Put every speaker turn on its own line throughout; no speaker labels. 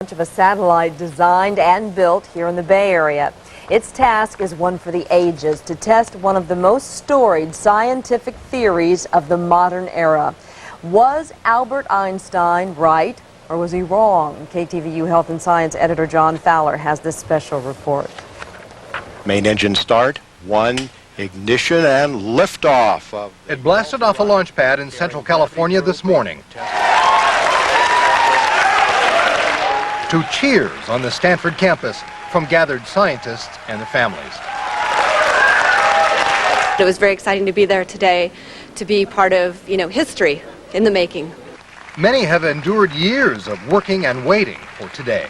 Of a satellite designed and built here in the Bay Area. Its task is one for the ages, to test one of the most storied scientific theories of the modern era. Was Albert Einstein right or was he wrong? KTVU Health and Science editor John Fowler has this special report.
Main engine start, one, ignition and liftoff.
It blasted off a launch pad in Central California this morning. To cheers on the Stanford campus from gathered scientists and their families.
It was very exciting to be there today, to be part of, history in the making.
Many have endured years of working and waiting for today.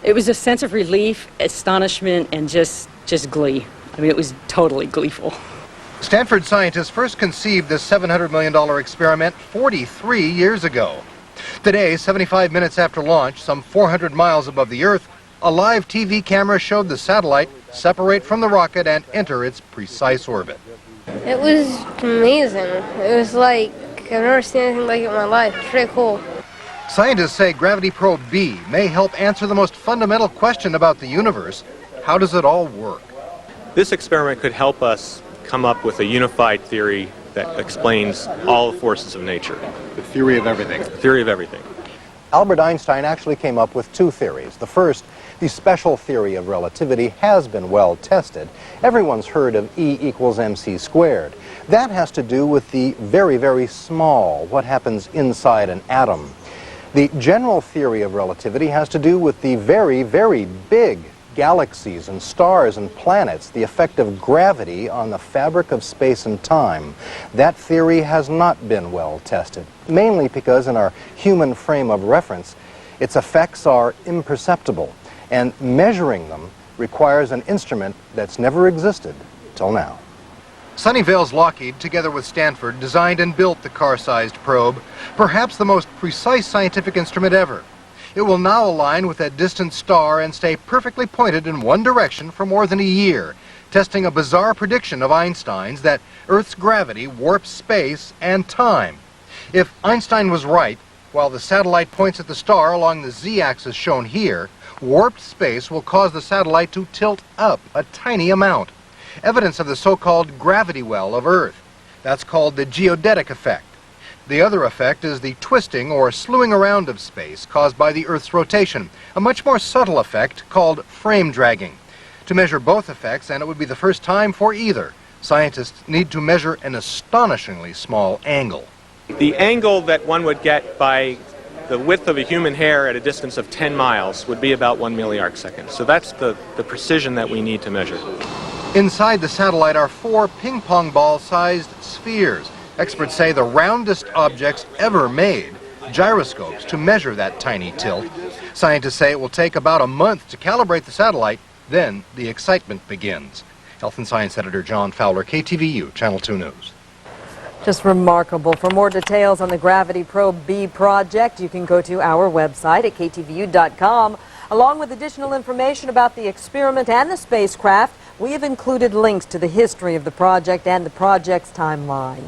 It was a sense of relief, astonishment, and just glee. I mean, it was totally gleeful.
Stanford scientists first conceived this $700 million experiment 43 years ago. Today, 75 minutes after launch, some 400 miles above the Earth, a live TV camera showed the satellite separate from the rocket and enter its precise orbit.
It was amazing. It was like, I've never seen anything like it in my life. It's pretty cool.
Scientists say Gravity Probe B may help answer the most fundamental question about the universe. How does it all work?
This experiment could help us come up with a unified theory that explains all the forces of nature.
The theory of everything.
The theory of everything.
Albert Einstein actually came up with two theories. The first, the special theory of relativity, has been well tested. Everyone's heard of E equals mc squared. That has to do with the very, very small, what happens inside an atom. The general theory of relativity has to do with the very, very big galaxies and stars and planets, the effect of gravity on the fabric of space and time. That theory has not been well tested, mainly because in our human frame of reference, its effects are imperceptible, and measuring them requires an instrument that's never existed till now.
Sunnyvale's LOCKHEED, together with Stanford, designed and built the car-sized probe, perhaps the most precise scientific instrument ever. It will now align with that distant star and stay perfectly pointed in one direction for more than a year, testing a bizarre prediction of Einstein's that Earth's gravity warps space and time. If Einstein was right, while the satellite points at the star along the z-axis shown here, warped space will cause the satellite to tilt up a tiny amount. Evidence of the so-called gravity well of Earth. That's called the geodetic effect. The other effect is the twisting or slewing around of space caused by the Earth's rotation, a much more subtle effect called frame dragging. To measure both effects, and it would be the first time for either, scientists need to measure an astonishingly small angle.
The angle that one would get by the width of a human hair at a distance of 10 miles would be about 1 milliarcsecond. So that's the precision that we need to measure.
Inside the satellite are 4 ping-pong ball-sized spheres. Experts say the roundest objects ever made, gyroscopes, to measure that tiny tilt. Scientists say it will take about a month to calibrate the satellite, then the excitement begins. Health and Science editor John Fowler, KTVU, Channel 2 News.
Just remarkable. For more details on the Gravity Probe B project, you can go to our website at ktvu.com. Along with additional information about the experiment and the spacecraft, we have included links to the history of the project and the project's timeline.